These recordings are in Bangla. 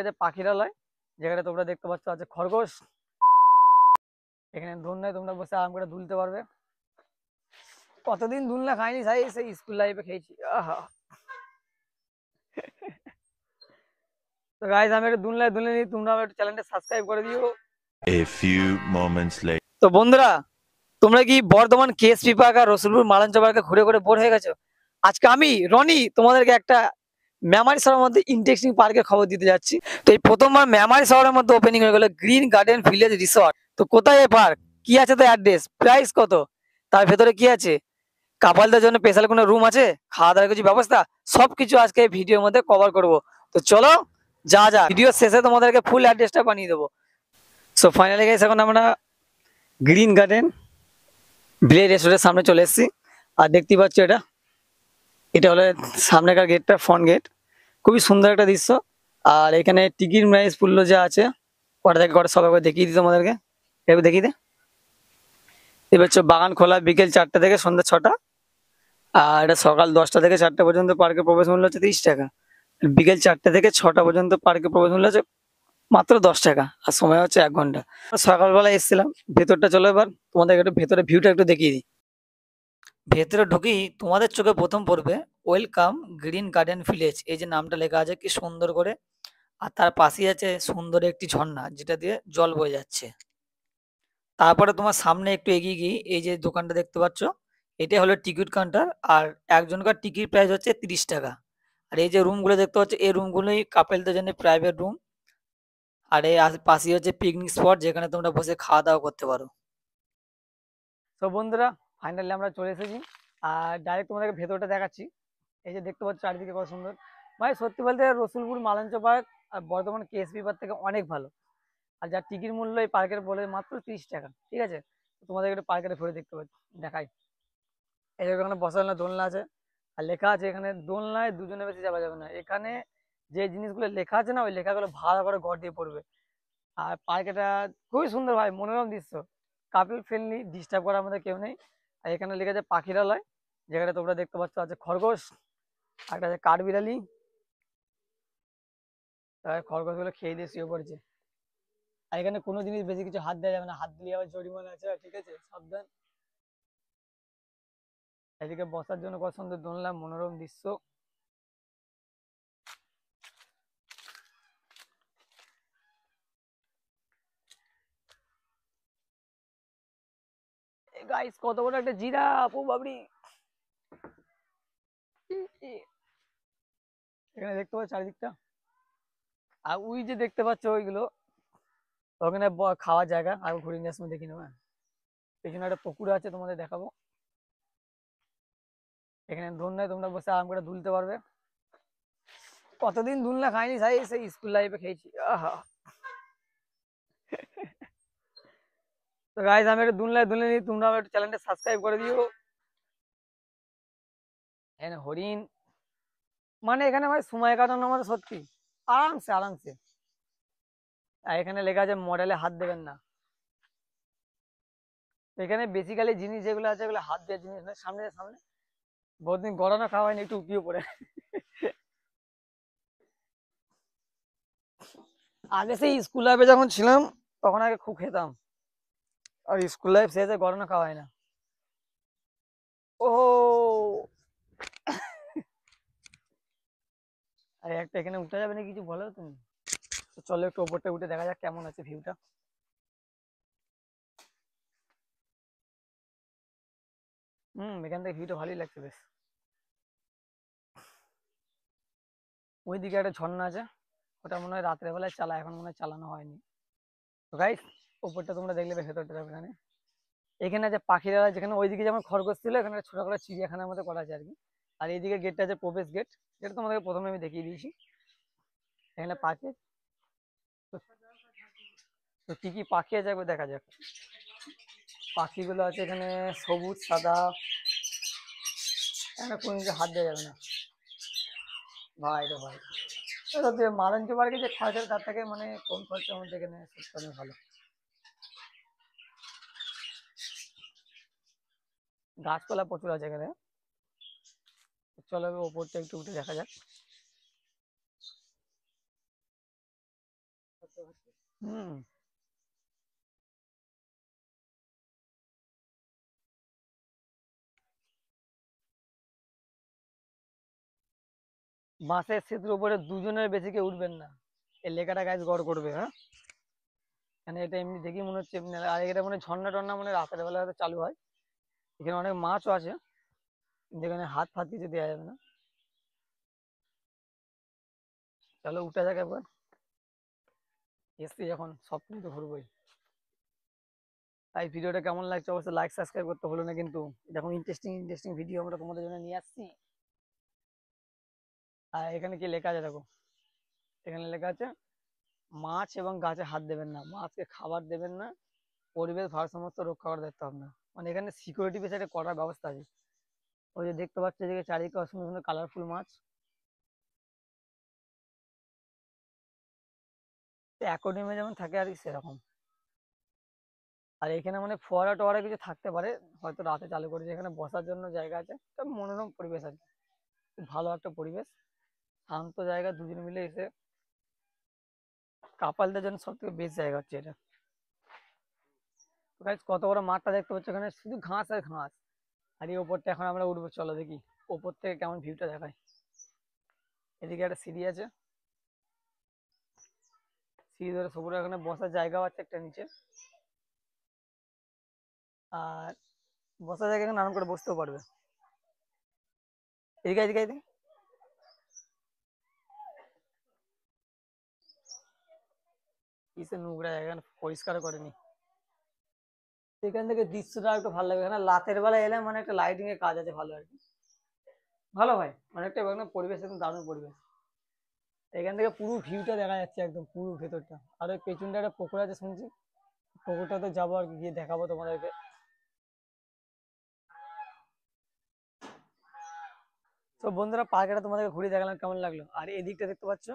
যে পাখিরালয়, যেখানে তোমরা দেখতে পাচ্ছ আছে খরগোশ। এখানে দোলনায় তোমরা বসে আরাম করে দুলতে পারবে। কতদিন দুলনা খাইনি ভাই, সেই স্কুল লাইফে খেয়েছি। আহা, তো গাইস আমি একটু দুলনায় দুলে নিই, তোমরা একটু চ্যানেলটা সাবস্ক্রাইব করে দিও। A few moments later. তো বন্ধুরা, তোমরা কি বর্ধমান কেএসপি পার্ক আর রসুলপুর মালঞ্চ পার্কে ঘুরে ঘুরে বোর হয়ে গেছো? আজকে আমি রনি তোমাদেরকে একটা মেমারি শহরের মধ্যে ইন্টারেস্টিং পার্কের খবর দিতে যাচ্ছি। তো এই প্রথমবার মেমারি শহরের মধ্যে ওপেনিং হয়ে গেল গ্রিন গার্ডেন ভিলেজ রিসর্ট। তো কোথায় এই পার্ক, কি আছে তো অ্যাড্রেস, প্রাইস কত, তার ভেতরে কি আছে, কাপালদের জন্য স্পেশাল কোনো রুম আছে, খাওয়া দাওয়ার কিছু ব্যবস্থা, সবকিছু আজকে এই ভিডিওর মধ্যে কভার করব। তো চলো যা ভিডিও শেষে তোমাদেরকে ফুল অ্যাড্রেসটা বানিয়ে দেবো। সো ফাইনালি গাইস এখন আমরা গ্রিন গার্ডেন ভিলেজ রেস্টুরেন্টের সামনে চলে এসেছি। আর দেখতেই পাচ্ছ এটা হলো সামনেকার গেটটা, ফ্রন্ট গেট। খুবই সুন্দর একটা দৃশ্য। আর এখানে টিকিট প্রাইস মূল্য যা আছে কটা থেকে কটা সব একবার দেখিয়ে দিই তোমাদেরকে, একটু দেখিয়ে দে। এবার হচ্ছে বাগান খোলা বিকেল 4টা থেকে সন্ধ্যা 6টা। আর এটা সকাল 10টা থেকে 4টা পর্যন্ত পার্কে প্রবেশ মূল্য হচ্ছে 30 টাকা। বিকেল 4টা থেকে 6টা পর্যন্ত পার্কে প্রবেশ মূল্য হচ্ছে মাত্র 10 টাকা। আর সময় হচ্ছে 1 ঘন্টা। সকালবেলা এসেছিলাম, ভেতরটা চলো এবার তোমাদের একটু ভেতরে ভিউটা একটু দেখিয়ে দিই। ভেতরে ঢুকেই তোমাদের চোখে প্রথম পড়বে ওয়েলকাম গ্রিন গার্ডেন ভিলেজ, এই যে নামটা লেখা আছে কি সুন্দর করে। আর তার পাশেই আছে সুন্দর একটি ঝর্ণা যেটা দিয়ে জল বয়ে যাচ্ছে। তারপরে তোমার সামনে একটু এগিয়ে গিয়ে এই যে দোকানটা দেখতে পাচ্ছ, এটা হলো টিকিট কাউন্টার। আর একজনকার টিকিট প্রাইস হচ্ছে 30 টাকা। আর এই যে রুমগুলো দেখতে পাচ্ছ, এই রুমগুলোই কাপেলদের জন্য প্রাইভেট রুম। আর এই পাশেই হচ্ছে পিকনিক স্পট, যেখানে তোমরা বসে খাওয়া দাওয়া করতে পারো। তো বন্ধুরা, ফাইনালি আমরা চলে এসেছি। আর ডাইরেক্ট তোমাদেরকে ভেতরটা দেখাচ্ছি। এই যে দেখতে পাচ্ছ চারিদিকে কত সুন্দর। ভাই সত্যি বলতে রসুলপুর মালঞ্চ পার্ক আর বর্ধমান কেএসপি পার্ক থেকে অনেক ভালো। আর যার টিকিট মূল্য এই পার্কের বলে মাত্র 30 টাকা, ঠিক আছে। তোমাদের একটু পার্কের ঘুরে দেখতে পাচ্ছি, দেখাই। এই যে এখানে বসার জন্য দোলনা আছে। আর লেখা আছে এখানে দোলনায় দুজনে বেশি যাওয়া যাবে না। এখানে যে জিনিসগুলো লেখা আছে না, ওই লেখাগুলো ভালো করে ঘর দিয়ে পড়বে। আর পার্কটা খুবই সুন্দর ভাই, মনোরম দৃশ্য, কাপল ফ্রেন্ডলি, ডিস্টার্ব করার মধ্যে কেউ নেই। আর এখানে লেখা আছে পাখিরালয়, যেখানে তোমরা দেখতে পাচ্ছ আছে খরগোশ, আর একটা আছে কাঠবিড়ালি। খরগোশ গুলো খেয়ে দিয়ে শুয়ে পড়েছে। আর এখানে কোনো জিনিস বেশি কিছু হাত দেওয়া যাবে না, হাত দিলে আবার জরিমানা আছে, ঠিক আছে, সাবধান। এদিকে বসার জন্য কত সুন্দর দোলনা, মনোরম দৃশ্য। গাইস কত বড় একটা জিরাফ, ও বাবরি। এখানে দেখতে পাচ্ছ চারিদিকটা। আর ওই যে দেখতে পাচ্ছ ওইগুলো, ওখানে খাওয়ার জায়গা। আর ঘুরে নিয়ে সময় দেখি নেবো। পেছনে একটা পুকুর আছে, তোমাদের দেখাবো। এখানে দোলনায় তোমরা বসে আরাম করে দুলতে পারবে। কতদিন দুলনা খাইনি ভাই, সেই স্কুল লাইফে খেয়েছি। আহা, তো গাইস আমি একটু দুলনায় দুলে নিই, তোমরা একটু চ্যানেলটা সাবস্ক্রাইব করে দিও। এখানে হরিণ, মানে এখানে ভাই সময় কাটানো আমাদের সত্যি আরামসে আরামসে। আর এখানে লেখা আছে মডেলে হাত দেবেন না। এখানে বেসিক্যালি জিনিস যেগুলো আছে ওগুলো হাত দেওয়ার জিনিস নয়। সামনে সামনে বহুদিন গড়ানো খাওয়া হয়নি, একটু উপিয়ে পড়ে। আগে সেই স্কুল লাইফে যখন ছিলাম তখন আগে খুব খেতাম। আর স্কুল লাইফ শেষে গড়ানো খাওয়া হয় না। ও আরে একটা এখানে উঠে যাবে না, কিছু বলো তুমি? তো চলো একটু ওপরটা উঠে দেখা যাক কেমন আছে ভিউটা। এখান থেকে ভিউটা ভালোই লাগছে বেশ। ওইদিকে একটা ঝর্ণা আছে, ওটা মনে হয় রাত্রে বেলায় চালা, এখন মনে হয় চালানো হয়নি। তো গাইস ওপরটা তোমরা দেখলে ভেতরটা যাবে এখানে। এখানে আছে পাখিরা, যেখানে ওইদিকে যেমন খরগোশ ছিল, এখানে ছোট করে চিড়িয়াখানার মতো করা আছে আর কি। আর এইদিকে গেটটা আছে প্রবেশ গেট, যেটা তোমাদেরকে প্রথমে আমি দেখিয়ে দিয়েছি। এখানে পাখি, তো কি কি পাখি আছে একবার দেখা যাক। পাখিগুলো আছে এখানে সবুজ সাদা। এখানে কোনো কিছু হাত দেওয়া যাবে না ভাই রে ভাই। মালঞ্চ পার্কে যে খরচা তার থেকে মানে কম খরচার মধ্যে এখানে সত্যি অনেক ভালো। গাছপালা প্রচুর আছে এখানে। চলো ওপরটা একটু উঠে দেখা যাক। হুম। বাঁশের সেতুর উপরে দুজনের বেশি কেউ উঠবেন না, এই লেখাটা গাইজ গড় করবে, হ্যাঁ। মানে এটা এমনি দেখি মনে হচ্ছে আর এটা মনে হয় ঝর্ণা টন্না মনে হয় রাতের বেলা হয়তো চালু হয়। এখানে অনেক মাছও আছে, যেখানে হাত ফাত কিছু দেওয়া যাবে না। চলো উঠে যাক একবার, এসছি যখন স্বপ্নে তো ঘুরবোই। তাই ভিডিওটা কেমন লাগছে অবশ্যই লাইক সাবস্ক্রাইব করতে ভুলো না কিন্তু, এরকম ইন্টারেস্টিং ইন্টারেস্টিং ভিডিও আমরা তোমাদের জন্য নিয়ে আসছি। আর এখানে কি লেখা আছে দেখো, এখানে লেখা আছে মাছ এবং গাছে হাত দেবেন না, মাছকে খাবার দেবেন না, পরিবেশ ভারসাম্য রক্ষা করার দায়িত্ব আপনার। মানে এখানে সিকিউরিটি বেস একটা করার ব্যবস্থা আছে। ওই যে দেখতে পাচ্ছ যে চারিদিকে সুন্দর সুন্দর কালারফুল মাছ, অ্যাকোয়ারিয়ামে যেমন থাকে আর কি সেরকম। আর এখানে মানে ফোয়ারা টোয়ারা কিছু থাকতে পারে, হয়তো রাতে চালু করেছে। এখানে বসার জন্য জায়গা আছে, একটা মনোরম পরিবেশ আছে, খুব ভালো একটা পরিবেশ, শান্ত জায়গা। দুজন মিলে এসে কাপালদের জন্য সব থেকে বেস্ট জায়গা হচ্ছে এটা। তো guys, কত বড় মাঠটা দেখতে পাচ্ছ, এখানে শুধু ঘাস আর ঘাস। আর এই ওপরটা এখন আমরা উঠবো, চলো দেখি ওপর থেকে কেমন ভিউটা দেখায়। এদিকে একটা সিঁড়ি আছে, সিঁড়ি ধরে সবুজ, এখানে বসার জায়গাও আছে একটা নিচে। আর বসার জায়গা এখানে আরাম করে বসতেও পারবে। এদিকে এদিকে এদিকে কিসের নোংরা জায়গা, এখানে পরিষ্কার করেনি। এখান থেকে দৃশ্যটা একটু ভালো লাগে, এখানে রাতের বেলা এলে মানে একটা লাইটিং এর কাজ আছে ভালো আর কি, ভালো হয় অনেকটা। এখানে পরিবেশ একদম দারুণ পরিবেশ। এখান থেকে পুরো ভিউটা দেখা যাচ্ছে একদম পুরো ভেতরটা। আর ওই পেছনটা একটা পুকুর আছে শুনছি, পুকুরটাতে যাবো আর কি, গিয়ে দেখাবো তোমাদেরকে। তো বন্ধুরা পার্কটা তোমাদেরকে ঘুরে দেখালাম, কেমন লাগলো? আর এদিকটা দেখতে পাচ্ছ,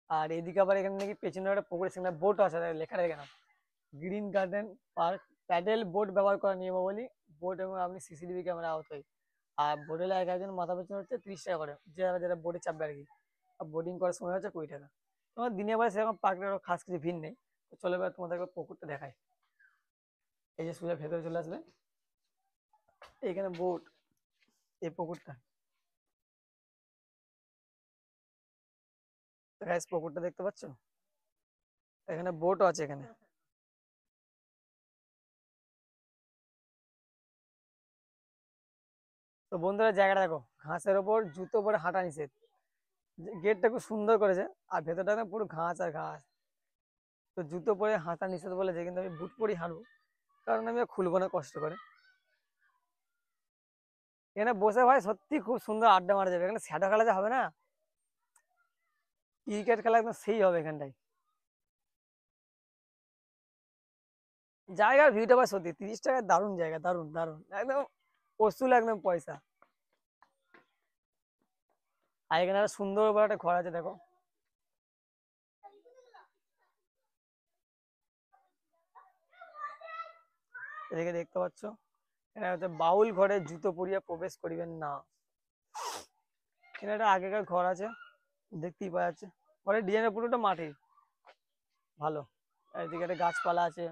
আর এদিকে আবার এখানে নাকি পেছনে একটা পুকুর, সেখানে বোট আছে, লেখা দেখে নাও green garden park, paddle boat ব্যবহার করার নিয়মাবলী, বোট এবং আপনি সিসিটিভি ক্যামেরা আওতায়। আর বোটে এক একজন মাথা পেছনে হচ্ছে 30 টাকা করে, যারা যারা বোটে চাপবে আর কি। আর বোটিং করার সময় হচ্ছে 20 টাকা। তোমার দিনের বেলা সেরকম পার্কের খাস কিছু ভিড় নেই। তো চলো এবার তোমাদেরকে পুকুরটা দেখায়। এই যে সোজা ভেতরে চলে আসবে, এইখানে বোট, এই পুকুরটা। গাইস পুকুরটা দেখতে পাচ্ছ, এখানে বোটও আছে এখানে। তো বন্ধুরা জায়গাটা দেখো, ঘাসের ওপর জুতো পরে হাঁটা নিষেধ, গেটটা খুব সুন্দর করেছে। আর ভেতরটা না পুরো ঘাস আর ঘাস। তো জুতো পরে হাঁটা নিষেধ বলেছে, কিন্তু আমি বুট পরেই হাঁটবো, কারণ আমি আর খুলবো না কষ্ট করে। এখানে বসে ভাই সত্যি খুব সুন্দর আড্ডা মারা যাবে, এখানে শ্যাডো খেলা যে হবে না, ক্রিকেট খেলা একদম সেই হবে এখানটায়। জায়গার ভিউটা ভাই সত্যি 30 টাকায় দারুণ জায়গা, দারুণ দারুণ একদম ওসুল একদম পয়সা। আর এখানে একটা সুন্দর বড় একটা ঘর আছে দেখো, এদিকে দেখতে পাচ্ছ। এটা হচ্ছে বাউল ঘরে জুতো পরিয়া প্রবেশ করিবেন না। এখানে একটা আগেকার ঘর আছে, দেখতেই পাওয়া যাচ্ছে। ঘরের ডিজাইনের পুরোটা মাটির, ভালো। আর এদিকে একটা গাছপালা আছে,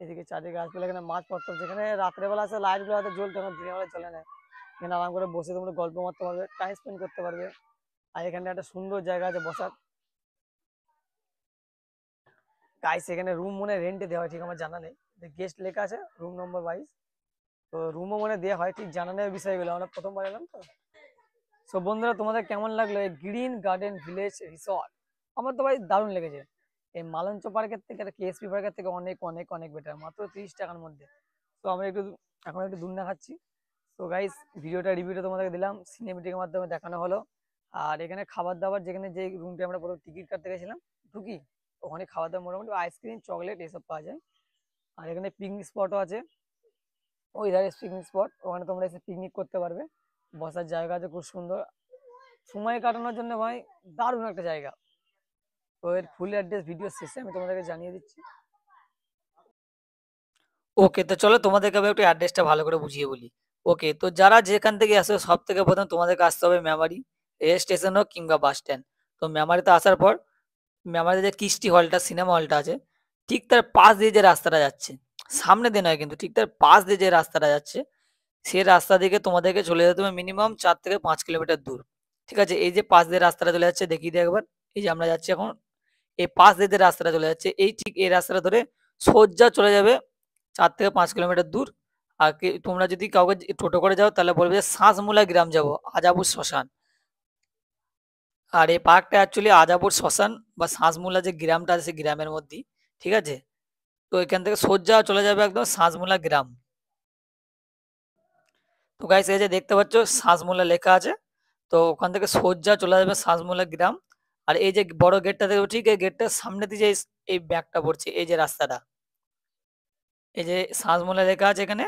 এদিকে চারদিকে গাছপালা, এখানে মাছ পত্র, যেখানে রাত্রে বেলা আছে লাইট গুলো হয়তো জ্বলতে, তখন দিনের বেলা জ্বলে না। এখানে আরাম করে বসে তোমরা গল্প মারতে পারবে, টাইম স্পেন্ড করতে পারবে। আর এখানে একটা সুন্দর জায়গা আছে বসার। গাইস এখানে রুম মনে রেন্টে দেওয়া হয়, ঠিক আমার জানা নেই, গেস্ট লেখা আছে রুম নম্বর 22। তো রুমও মনে দেওয়া হয়, ঠিক জানা নেই বিষয়গুলো, আমরা প্রথমবার এলাম তো। সো বন্ধুরা তোমাদের কেমন লাগলো এই গ্রিন গার্ডেন ভিলেজ রিসর্ট? আমার তো ভাই দারুণ লেগেছে। এই মালঞ্চ পার্কের থেকে, কেএসপি পার্কের থেকে অনেক অনেক অনেক বেটার, মাত্র 30 টাকার মধ্যে। তো আমরা একটু এখন একটু দুধ না খাচ্ছি। তো গাইস ভিডিওটা রিভিউটা তোমাদেরকে দিলাম, সিনেমেটিকের মাধ্যমে দেখানো হলো। আর এখানে খাবার দাবার, যেখানে যে রুমটা আমরা প্রথম টিকিট কাটতে গেছিলাম ঢুকি, ওখানে খাবার দাবার মোটামুটি আইসক্রিম চকলেট এসব পাওয়া যায়। আর এখানে পিকনিক স্পটও আছে, ওই ধারে পিকনিক স্পট, ওখানে তোমরা এসে পিকনিক করতে পারবে। বসার জায়গা আছে খুব সুন্দর, সময় কাটানোর জন্য ভাই দারুণ একটা জায়গা। তো এর ফুল অ্যাড্রেস ভিডিও শেষে আমি তোমাদেরকে জানিয়ে দিচ্ছি। ওকে, তো চলো তোমাদেরকে আমি একটু অ্যাড্রেসটা ভালো করে বুঝিয়ে বলি। ওকে, তো যারা যেখান থেকে আসে সব থেকে প্রথম তোমাদেরকে আসতে হবে মেমারি রেল স্টেশন হোক কিংবা বাস স্ট্যান্ড। তো মেমারিতে আসার পর আমাদের যে কৃষ্টি হলটা, সিনেমা হলটা আছে, ঠিক তার পাশ দিয়ে যে রাস্তাটা যাচ্ছে, সামনে দিয়ে নয় কিন্তু ঠিক তার পাশ দিয়ে যে রাস্তাটা যাচ্ছে, সেই রাস্তা দিকে তোমাদেরকে চলে যেতে হবে মিনিমাম 4 থেকে 5 কিলোমিটার দূর। ঠিক আছে? এই যে পাশ দিয়ে রাস্তাটা চলে যাচ্ছে দেখিয়ে দিই একবার। এই যে আমরা যাচ্ছি এখন, এই পাশ দিয়ে যে রাস্তাটা চলে যাচ্ছে, এই ঠিক এই রাস্তাটা ধরে সোজা চলে যাবে 4 থেকে 5 কিলোমিটার দূর। আর তোমরা যদি কাউকে টোটো করে যাও তাহলে বলবে যে শ্বাসমূলা গ্রাম যাবো, আজাবুর শ্মশান। আর এই পার্কটা অ্যাকচুয়ালি আজাবর শ্মশান বা শ্বাসমূলা যে গ্রামটা আছে সেই গ্রামের মধ্যেই। ঠিক আছে? তো এখান থেকে সোজা চলে যাবে একদম শ্বাসমূলা গ্রাম। তো গাইস এই যে দেখতে পাচ্ছ শ্বাসমূলা লেখা আছে। তো ওখান থেকে সোজা চলে যাবে শ্বাসমূলা গ্রাম। আর এই যে বড় গেটটা দেখো, ঠিক এই গেটটার সামনে দিয়ে যে এই ব্যাগটা পড়ছে, এই যে রাস্তাটা, এই যে শ্বাসমূলা লেখা আছে এখানে,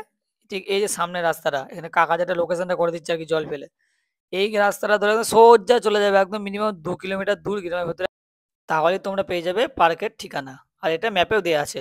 ঠিক এই যে সামনের রাস্তাটা, এখানে কাকা যেটা লোকেশনটা করে দিচ্ছে আর কি জল ফেলে। এই রাস্তাটা ধরে একদম সোজা চলে যাবে একদম মিনিমাম 2 কিলোমিটার দূর গ্রামের ভেতরে। তাহলে তোমরা পেয়ে যাবে পার্কের ঠিকানা। আর এটা ম্যাপেও দেয়া আছে।